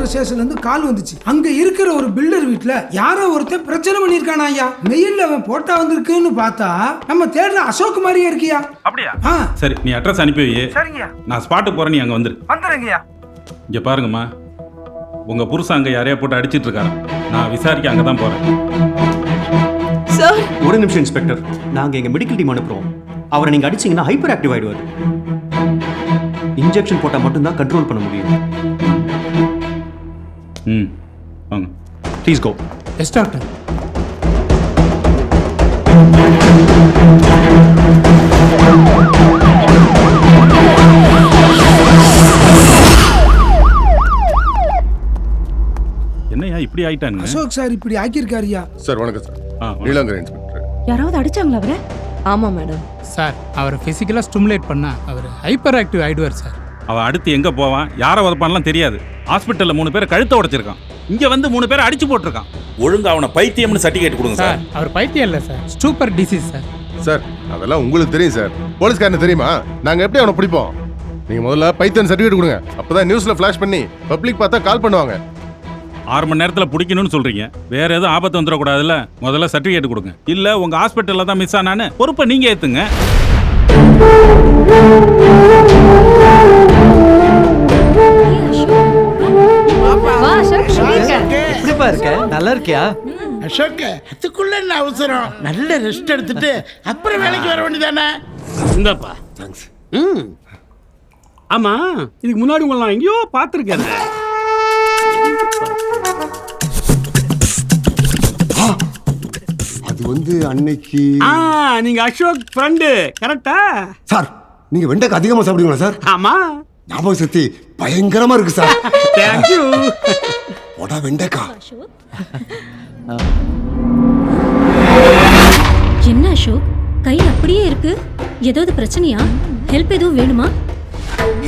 ராமநாதபுரம் ஸ்டேஷன்ல இருந்து கால் வந்துச்சு. அங்க இருக்கிற ஒரு பில்டர் வீட்டுல யாரோ ஒருத்தர் பிரச்சனை பண்ணிருக்கானா ஐயா. மெயில்ல அவன் போட்டா வந்திருக்குன்னு பார்த்தா நம்ம தேடுற அசோக் மாதிரியே இருக்கியா. அப்படியா? சரி, நீ அட்ரஸ் அனுப்பி வை. சரிங்கய்யா. நான் ஸ்பாட்டுக்கு போறேன், நீ அங்க வந்துருங்கய்யா. இங்க பாருங்கம்மா, உங்க புருஷன் அங்க யாரையா போட்டு அடிச்சிட்டு இருக்காரு. நான் விசாரிக்க அங்கதான் போறேன். சார், ஒரு நிமிஷம் இன்ஸ்பெக்டர், நாங்க எங்க மெடிக்கல் டீம் அனுப்புறோம். அவரை நீங்க அடிச்சீங்கன்னா ஹைப்பர் ஆக்டிவ் ஆயிடுவாரு. இன்ஜெக்ஷன் போட்டா மட்டும்தான் கண்ட்ரோல் பண்ண முடியும். வாங்க. Please go. Yes doctor. என்னையா இப்படி ஆயிட்டாங்க? அசோக் சார் இப்படி ஆக்கியிருக்காருயா. சார் வணக்கம் சார். நீலாங்கரை இன்ஸ்பெக்டர். யாராவது அடிச்சாங்களா அவரை? ஆமா மேடம். சார், அவரை பிசிக்கலா ஸ்டிமுலேட் பண்ணா அவர் ஹைப்பர் ஆக்டிவ் ஆயிடுவார் சார். அவன் அடுத்து எங்க போவான், யாரை உதப்பான்லாம் தெரியாது. ஹாஸ்பிட்டல்ல 3 பேரை கழுத்தை உடைச்சிருக்கான். இங்க வந்து 3 பேரை அடிச்சு போட்டிருக்கான். ஒழுங்கா அவனை பைத்தியம்னு சர்டிஃபிகேட் கொடுங்க சார். அவர் பைத்தியம் இல்ல sir, super disease sir. Sir அதெல்லாம் உங்களுக்கு தெரியும் சார். போலீஸ்காரனு தெரியுமா? நாங்க எப்படி அவனை பிடிப்போம்? நீங்க முதல்ல பைத்தியம் சர்டிஃபிகேட் கொடுங்க. அப்பதான் நியூஸ்ல ஃபிளாஷ் பண்ணி பப்ளிக் பார்த்தா கால் பண்ணுவாங்க. 6 மணி நேரத்தில் பிடிக்கணும்னு சொல்றீங்க. வேற எதுவும் ஆபத்து வந்துடக்கூடாதுல்ல. முதல்ல சர்டிஃபிகேட் கொடுங்க. இல்ல உங்க ஹாஸ்பிட்டல்ல தான் மிஸ் ஆனான்னு பொறுப்பை நீங்க ஏத்துங்க. எப்படிப்பா இருக்க? நல்லா இருக்கியா? அசோக், அதுக்குள்ள என்ன அவசரம்? நல்ல ரெஸ்ட் எடுத்துட்டு அப்புறம் வேலைக்கு வர வேண்டியதானே? இந்தாப்பா. ஆமா, இதுக்கு முன்னாடி உங்களை நான் எங்கேயோ பார்த்துருக்கேன். அது வந்து அன்னைக்கு நீங்க அசோக் ஃப்ரெண்டு கரெக்டா? சார், நீங்க வெண்டைக்காய் அதிகமா சாப்பிடுவீங்களா சார்? ஆமா. ஞாபக சக்தி பயங்கரமா இருக்கு சார். Thank you. போடா வெண்டைக்காய். என்ன அசோக், கை அப்படியே இருக்கு? ஏதாவது பிரச்சனையா? ஹெல்ப் எதுவும் வேணுமா?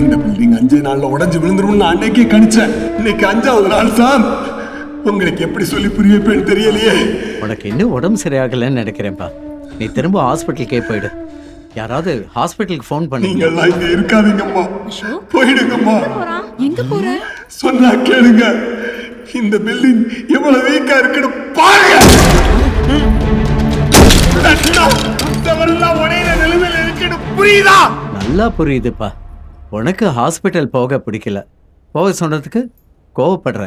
இந்த பில்டிங் 5 நாள்ல உடைஞ்சு விழுந்துரும்னு அன்னைக்கே கணிச்சேன். இன்னைக்கு 5வது நாள் சார். உங்களுக்கு எப்படி சொல்லி புரிய வைப்பேன்னு தெரியலையே. உனக்கு இன்னும் உடம்பு சரியாகலன்னு நினைக்கிறேன்ப்பா. நீ திரும்ப ஹாஸ்பிட்டலுக்கே போயிடு. யாராவது ஹாஸ்பிட்டலுக்கு ஃபோன் பண்ணி. நீங்க எல்லாம் இங்க இருக்காதீங்கம்மா, போயிடுங்கம்மா. எங்க போற? சொன்னா கேளுங்க. இந்த பில்டிங் எவ்வளவு வீக்கா இருக்குன்னு பாருங்க. நிலைமையில இருக்குன்னு புரியுதா? நல்லா புரியுதுப்பா. உனக்கு ஹாஸ்பிட்டல் போக பிடிக்கல. போக சொன்னதுக்கு கோவப்படுற.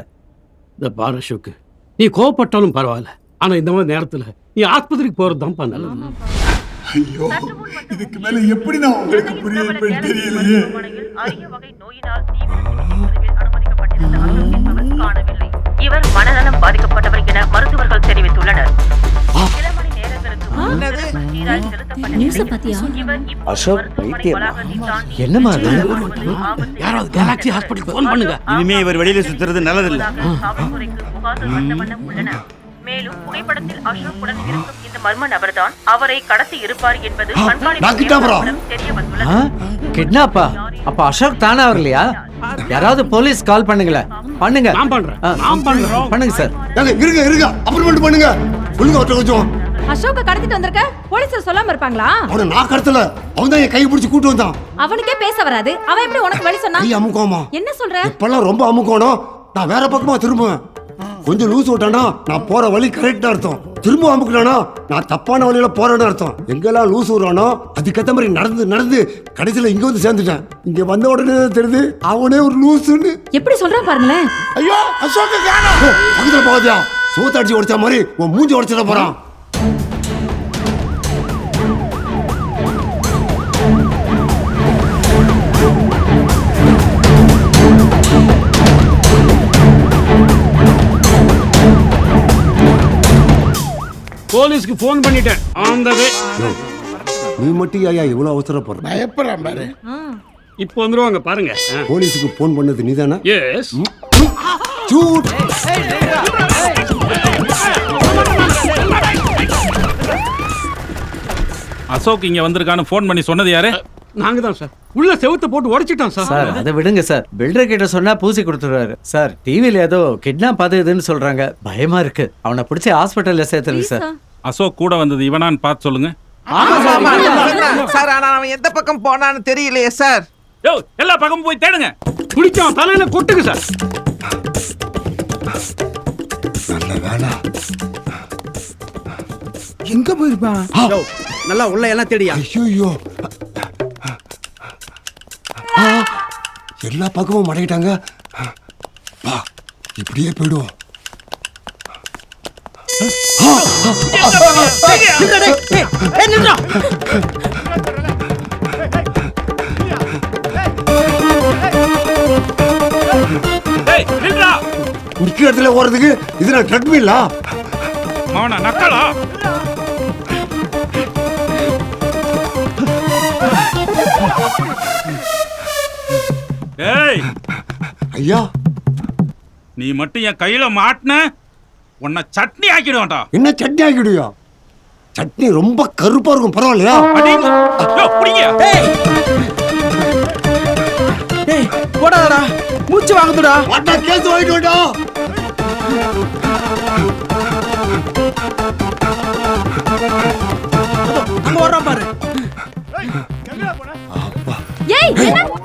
இந்த பாரு அசோக், நீ கோவப்பட்டாலும் பரவாயில்ல. ஆனா இந்த மாதிரி நேரத்துல நீ ஆஸ்பத்திரிக்கு போறது தான் பண்ணலாம். ஐயோ, இதுக்கு மேல எப்படி நான் உங்களுக்கு புரிய வைப்பேன்னு தெரியலையே. இவர் மனநலம் பாதிக்கப்பட்டவர் என மருத்துவர்கள் தெரிவித்துள்ளனர். அசோக் பைத்தியம். என்னமா அது? யாராவது கேலாக்ஸி ஹாஸ்பிட்டல் ஃபோன் பண்ணுங்க. இனிமே இவர் வெளியில சுத்துறது நல்லதில்லை. மேலும் புகைப்படத்தில் அசோக்குடன் இருக்கும் இந்த மர்ம நபர்தான் அவரை கடத்தி இருப்பார் என்பது தெரிய வந்துள்ளது. கிட்னாப்பா? அப்ப அசோக் தானே வரலையா? யாராவது போலீஸ் கால் பண்ணுங்களேன். பண்ணுங்க. நான் பண்றேன். பண்ணுங்க சார். இருங்க இருங்க, அப்புறம் பண்ணுங்க. ஒழுங்கா கொஞ்சம். அசோக்க கடத்திட்டு வந்திருக்க, போலீஸ் சொல்லாம இருப்பாங்களா? அவனை நான் கடத்தல, அவன் தான் என் கை பிடிச்சு கூட்டு வந்தான். அவனுக்கே பேச வராது, அவன் எப்படி உனக்கு வழி சொன்னா? நீ அமுக்கோமா? என்ன சொல்ற? இப்பெல்லாம் ரொம்ப அமுக்கணும். நான் வேற பக்கமா திரும்புவேன். கொஞ்சம் லூஸ் விட்டானா நான் போற வழி கரெக்டா அர்த்தம். திரும்ப அமுக்கலானா நான் தப்பான வழியில போறேன்னு அர்த்தம். எங்கெல்லாம் லூஸ் விடுறானோ அதுக்கேற்ற மாதிரி நடந்து நடந்து கடைசியில இங்க வந்து சேர்ந்துட்டேன். இங்க வந்த உடனே தெரியுது அவனே ஒரு லூசுன்னு. எப்படி சொல்றான் பாருங்களேன். ஐயோ, அசோக் காணோம். பக்கத்துல போகாதியா? சோத்தாடிச்சு உடைச்ச மாதிரி உன் மூஞ்சி உடைச்சிட போறான். போலீஸ்க்கு ஃபோன் பண்ணிட்டேன். நீ மட்டும் ஐயா இவ்வளவு அவசரப்படுற? பயப்படுறான் பாரு. இப்போ வந்துருவாங்க பாருங்க. போலீஸுக்கு ஃபோன் பண்ணது நீதானா? எஸ். அசோக் இங்க வந்திருக்கான்னு ஃபோன் பண்ணி சொன்னது யாரு? நாங்க தான் சார். உள்ள செவுத்த போட்டு உடைச்சிட்டோம் சார். சார் அதை விடுங்க சார். பில்டர் கிட்ட சொன்னா பூசி கொடுத்துருவாரு சார். டிவில ஏதோ கிட்னாப் அதுன்னு சொல்றாங்க. பயமா இருக்கு. அவனை பிடிச்சி ஹாஸ்பிட்டல்ல சேர்த்துருங்க சார். அசோக் கூட வந்தது இவனான்னு பார்த்து சொல்லுங்க சார். ஆனா அவன் எந்த பக்கம் போனான்னு தெரியலையே சார். எல்லா பக்கமும் போய் தேடுங்க. பிடிச்சவன் தலையில கொட்டுங்க சார். எங்க போயிருப்பான்? நல்லா உள்ள எல்லாம் தேடியா? ஐயோ எல்லா பக்கமும் மடக்கிட்டாங்க. வா இப்படியே போயிடுவோம். நிக்கிற இடத்துல ஓடுறதுக்கு இது நான் ட்ரெட்மில்லா? மாவனா நக்கலா? ஏய் ஐயா நீ மட்டும் என் கையில மாட்டின உன்னை சட்னி ஆக்கிடுவான்டா. என்ன சட்னி ஆக்கிடுயா? சட்னி ரொம்ப கருப்பா இருக்கும், பரவாயில்லையா? போடாதடா, மூச்சு வாங்குதுடா. வாட்டா கேஸ் வாங்கிட்டு வாடா. அங்க வர்றான் பாரு. ஏய்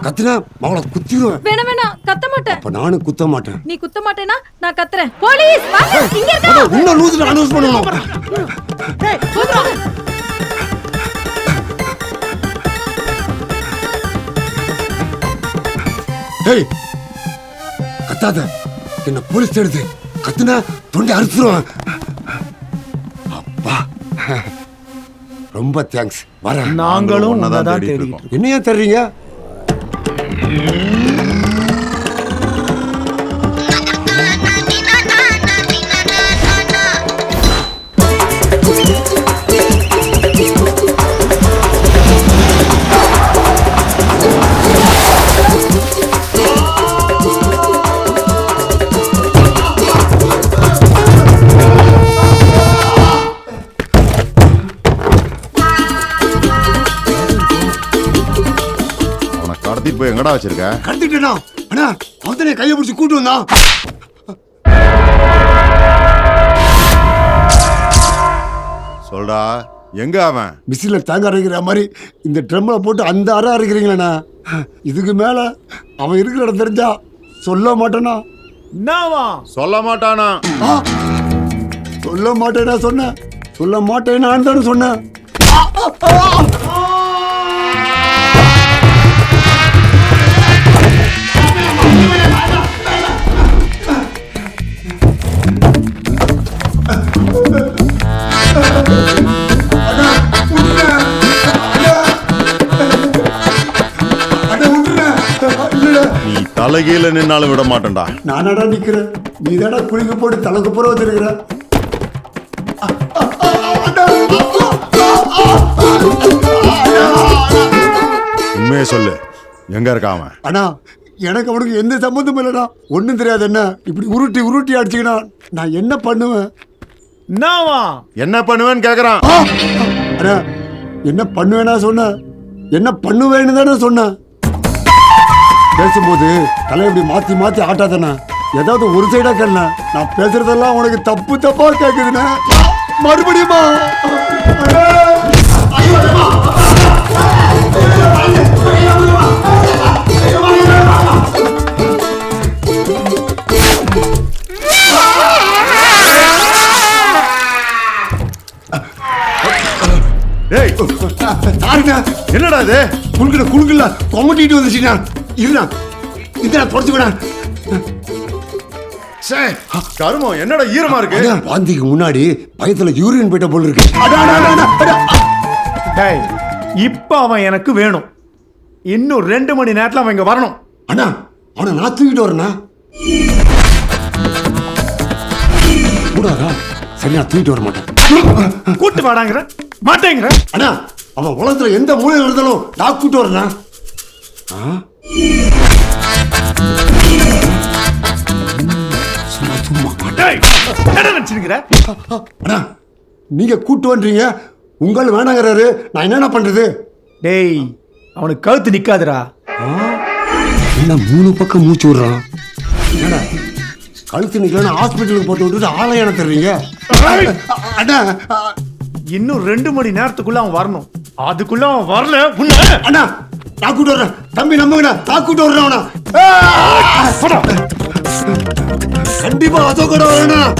கத்துனா அவளை குத்திடுவேன். வேணாம் வேணாம், கத்த மாட்டேன். அப்ப நானும் குத்த மாட்டேன். நீ குத்த மாட்டேனா நான் கத்துறேன். போலீஸ் வாங்க, இங்க இருக்கா. இன்னும் லூசுல அனௌன்ஸ் பண்ணணும். டேய் போடா. ஏய் கத்தாத, என்ன போலீஸ் எடுத்து கத்துனா தொண்டை அறுத்துருவான். அப்பா ரொம்ப தேங்க்ஸ். வரேன். நாங்களும் தான் தேடிட்டோம். என்னையா தர்றீங்க? போய் எங்கடா வச்சிருக்க? கடத்திட்டேனா? அண்ணா அவத்தனே கையை பிடிச்சி கூட்டு வந்தான். சொல்டா, எங்க அவன்? மிஷின்ல தேங்காய் அரைக்கிற மாதிரி இந்த ட்ரம்ல போட்டு அந்த அரை அரைக்கிறீங்களா? இதுக்கு மேல அவன் இருக்கிற இடம் தெரிஞ்சா சொல்ல மாட்டேனா? சொல்ல மாட்டானா? சொல்ல மாட்டேனா சொன்னேன். சொல்ல மாட்டேனான்னு தானே சொன்னேன். நீ தலைகீழ நின்னாலும் விட மாட்டேன்டா. நானடா நிக்கிறேன், நீ தானே குளிக்க போட்டு தலைக்கு புற வச்சிருக்கிற. உண்மையை சொல்லு, எங்க இருக்க அவன்? அண்ணா எனக்கு அவனுக்கு எந்த சம்பந்தமும் இல்லடா. ஒண்ணும் தெரியாது. என்ன இப்படி உருட்டி உருட்டி அடிச்சுக்கினா நான் என்ன பண்ணுவேன்? என்ன பண்ணுவேன்னு கேக்குறான். அண்ணா என்ன பண்ணுவேனா சொன்ன? என்ன பண்ணுவேன்னு தானே சொன்ன. பேசும்போது தலை இப்படி மாத்தி மாத்தி ஆட்டாதண்ணா. ஏதாவது ஒரு சைடா கேள்ல. நான் பேசுறதெல்லாம் உனக்கு தப்பு தப்பா கேக்குதுண்ணா. மறுபடியுமா? என்னடா இது? குழுக்குல கொமட்டிட்டு வந்துச்சுண்ணா. இருண்ணா, இந்த தொடச்சுக்கணா. கருமம், என்னடா ஈரமா இருக்கு? வாந்திக்கு முன்னாடி பயத்துல யூரின் போயிட்ட போல இருக்கு. இப்ப அவன் எனக்கு வேணும். இன்னும் 2 மணி நேரத்துல அவன் இங்க வரணும். அண்ணா அவனை நான் தூக்கிட்டு வரேண்ணா. கூடாதா? சரி, நான் தூக்கிட்டு வர மாட்டேன். கூட்டு வாடாங்கிற மாட்டேங்கிற. அண்ணா அவன் உலகத்துல எந்த மூலையில் இருந்தாலும் நான் கூட்டு வரேண்ணா. அண்ணா நீங்க கூட்டு வந்தீங்க, உங்கள் வேணாங்கிறாரு. நான் என்னென்ன பண்றது? டேய் அவனுக்கு கழுத்து நிக்காதுடா. என்ன 3 பக்கம் மூச்சு விடுறான்? என்னடா கழுத்து நிக்கலன்னு ஹாஸ்பிட்டலுக்கு போட்டு விட்டுட்டு ஆலயான தர்றீங்க? அண்ணா இன்னும் 2 மணி நேரத்துக்குள்ள அவன் வரணும். அதுக்குள்ள அவன் வரல. அண்ணா நான் கூட்டு வர்றேன். தம்பி நம்புங்கண்ணா, நான் கூட்டு வர்றேன். அவனா கண்டிப்பா அதோ கூட வரணும்.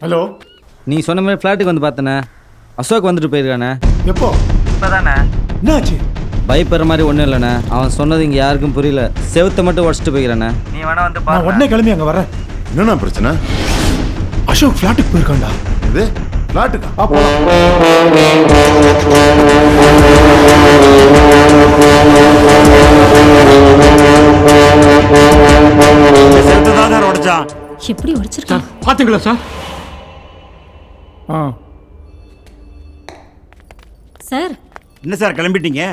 ஹலோ, நீ சொன்ன மாதிரி ஃப்ளாட்டுக்கு வந்து பார்த்தனே, அசோக் வந்துட்டு போயிருக்கானே. எப்போ? இப்போதானே. என்னாச்சு? பயப்படுற மாதிரி ஒன்றும் இல்லைண்ணே. அவன் சொன்னது இங்கே யாருக்கும் புரியல. செவுத்தை மட்டும் உடச்சிட்டு போய்க்கிறானே. நீ வேணா வந்து நான் உடனே கிளம்பி அங்கே வரேன். என்னண்ணா பிரச்சனை? அசோக் ஃப்ளாட்டுக்கு போயிருக்கான்டா. இது ஃப்ளாட்டுக்கா? உடைச்சான். எப்படி உடைச்சிருக்கான் பாத்தீங்களா சார்? சார் என்ன சார் கிளம்பிட்டீங்க?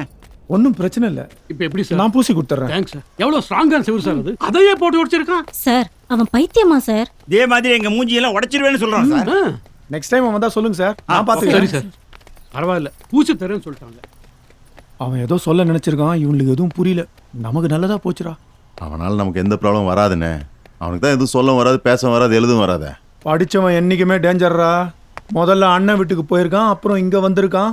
ஒன்றும் பிரச்சனை இல்லை. இப்போ எப்படி சார்? நான் பூசி கொடுத்துட்றேன். Thanks sir. எவ்வளோ ஸ்ட்ராங்கான சிவர் சார் அது. அதையே போட்டு உடைச்சிருக்கான். சார் அவன் பைத்தியமா சார்? இதே மாதிரி எங்க மூஞ்சியெல்லாம் உடைச்சிருவேன்னு சொல்றான் சார். நெக்ஸ்ட் டைம் வந்தா சொல்லுங்க சார், நான் பார்த்துக்கிறேன். சரி சார், பரவாயில்ல, பூசி தரேன்னு சொல்லிட்டாங்க. அவன் ஏதோ சொல்ல நினைச்சிருக்கான், இவனுக்கு எதுவும் புரியல. நமக்கு நல்லதா போச்சுடா. அவனால் நமக்கு எந்த ப்ராப்ளம் வராதுண்ணே. அவனுக்கு தான் எதுவும் சொல்ல வராது, பேச வராது, எழுதும் வராத. படித்தவன் என்றைக்குமே டேஞ்சர்ரா. முதல்ல அண்ணன் வீட்டுக்கு போயிருக்கான், அப்புறம் இங்கே வந்திருக்கான்.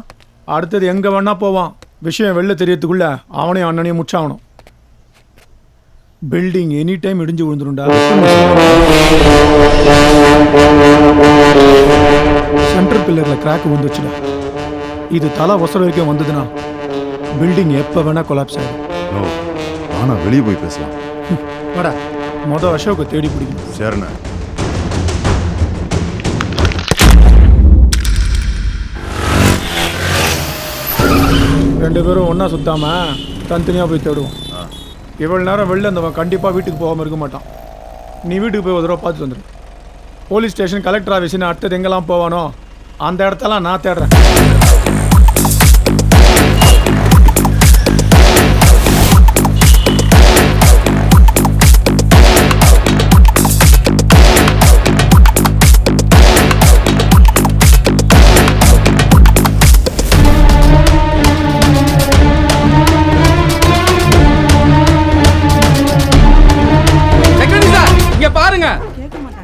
அடுத்தது எங்கே வேணா போவான். விஷயம் வெளில தெரியறதுக்குள்ள அவனையும் அண்ணனையும் முச்சாகணும். பில்டிங் எனி டைம் இடிஞ்சு விழுந்துருண்டா. Central பில்லரில் crack வந்துச்சுடா. இது தலை ஒசர வரைக்கும் வந்ததுன்னா பில்டிங் எப்போ வேணா கொலாப்ஸ் ஆகிடும். ஆனால் வெளியே போய் பேசலாம். வாடா, மொதல் அசோக்கை தேடி பிடிக்கணும். சரிண்ணா. ரெண்டு பேரும் ஒன்றா சுத்தாம தனித்தனியாக போய் தேடுவோம். இவ்வளோ நேரம் வெளில இருந்தவன் கண்டிப்பாக வீட்டுக்கு போகாமல் இருக்க மாட்டான். நீ வீட்டுக்கு போய் ஒரு தடவை பார்த்துட்டு வந்துடு. போலீஸ் ஸ்டேஷன், கலெக்டர் ஆஃபீஸ்னு அடுத்தது எங்கெல்லாம் போவானோ அந்த இடத்தெல்லாம் நான் தேடுறேன்.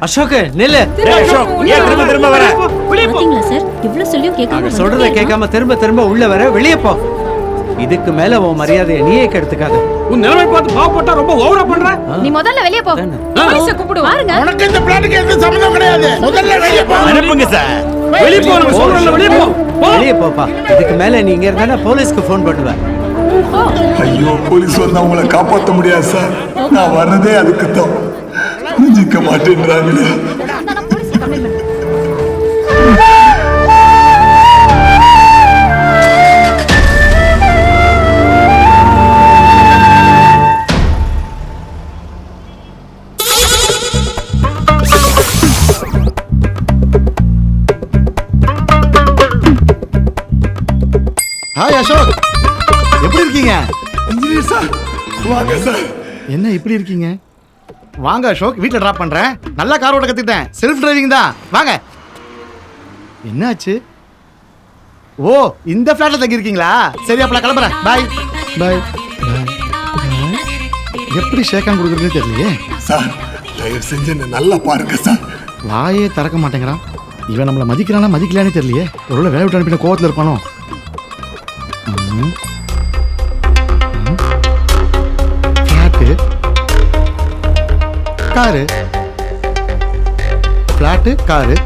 அசோக் நில்லு. திரும்ப வர. பாத்தீங்களா சார், இவ்வளவு சொல்லியும் கேட்காம சொல்றத கேட்காம திரும்ப திரும்ப உள்ள வர, வெளியே போ. இதுக்கு மேல உன் மரியாதையை நீயே கெடுத்துக்காத. உன் நிலைமை பார்த்து பாவப்பட்டா ரொம்ப ஓவரா பண்ற. நீ முதல்ல வெளியே போ. போலீஸை கூப்பிடு வாருங்க. உனக்கு இந்த பிளானுக்கு எந்த சம்பந்தம் கிடையாது. முதல்ல வெளியே போ. அனுப்புங்க சார். வெளியே போ, நான் சொல்றேன்ல, வெளியே போ. வெளியே போப்பா. இதுக்கு மேல நீ இங்க இருந்தா போலீஸ்க்கு ஃபோன் பண்ணுவ. ஐயோ, போலீஸ் வந்தா உங்களை காப்பாற்ற முடியாது சார். நான் வர்றதே அதுக்கு தான். புரிஞ்சிக்க மாட்டேன்றாங்களே. ஹாய் அசோக், எப்படி இருக்கீங்க? இன்ஜினியர் சார், வாங்க சார். என்ன இப்படி இருக்கீங்க? வாங்க அசோக், வீட்டில் ட்ராப் பண்ணுறேன். நல்லா கார் ஓட்ட கற்றுக்கிட்டேன். செல்ஃப் டிரைவிங் தான். வாங்க. என்னாச்சு? ஓ, இந்த ஃப்ளாட்டில் தங்கியிருக்கீங்களா? சரி, அப்போ நான் கிளம்புறேன். பாய் பாய். எப்படி ஷேக்கான் கொடுக்குறதுன்னு தெரியலையே சார். தயவு செஞ்சு என்ன நல்லா பாருங்க சார். வாயே திறக்க மாட்டேங்கிறான். இவன் நம்மளை மதிக்கிறானா மதிக்கலானே தெரியலையே. ஒருவேளை வேலை விட்டு அனுப்பின கோவத்தில் இருப்பானோ? Flat, car, flat, car.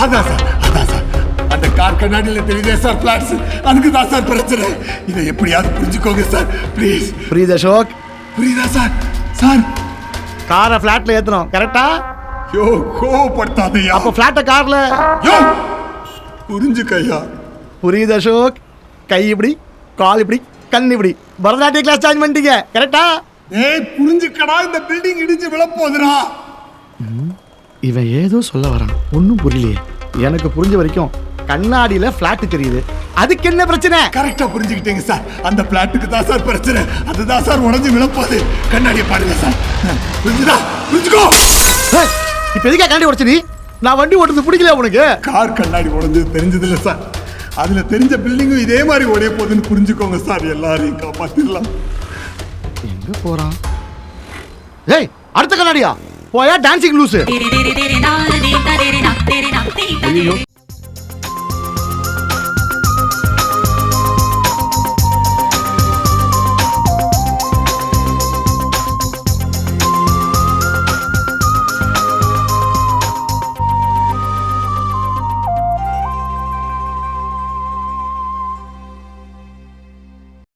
அதான் சார், அதான் சார். அந்த கார் கண்ணாடியில் தெரியுதே சார் ஃப்ளாட்ஸ். அதுக்கு தான் சார் பிரச்சனை. இதை எப்படியாவது புரிஞ்சுக்கோங்க சார், ப்ளீஸ். புரியுது அசோக்? புரியுதா சார்? சார், காரை ஃப்ளாட்ல ஏத்தணும், கரெக்டா? யோ, கோவப்படுத்தாதையா. அப்போ ஃப்ளாட்டை கார்ல. யோ, புரிஞ்சுக்கையா. புரியுது அசோக். கை இப்படி, கால் இப்படி, கண் இப்படி. பரதநாட்டிய கிளாஸ் ஜாயின் பண்ணிட்டீங்க, கரெக்டா? ஏய், புரிஞ்சுக்கடா. இந்த பில்டிங் இடிஞ்சு விழப்போகுதுடா. இவன் ஏதோ சொல்ல வரான், ஒன்றும் புரியலையே. எனக்கு புரிஞ்ச வரைக்கும் கண்ணாடியில ஃப்ளாட் தெரியுது. அதுக்கு என்ன பிரச்சனை? கரெக்டா புரிஞ்சுக்கிட்டீங்க சார். அந்த பிளாட்டுக்கு தான் சார் பிரச்சனை. அதுதான் சார் உடஞ்சு விழப்போகுது. கண்ணாடியை பாருங்க சார். புரிஞ்சுதா? புரிஞ்சுக்கோ. இப்ப எதுக்கா கண்ணாடி உடைச்சு? நீ நான் வண்டி ஓட்டுறது பிடிக்கல உனக்கு? கார் கண்ணாடி உடஞ்சது தெரிஞ்சது இல்லை சார். அதுல தெரிஞ்ச பில்டிங்கும் இதே மாதிரி உடைய போகுதுன்னு புரிஞ்சுக்கோங்க சார். எல்லாரையும் காப்பாத்திடலாம். எங்க போறான்? ஏய், அடுத்த கண்ணாடியா? போயா டான்சிங் லூசு. ஐயோ,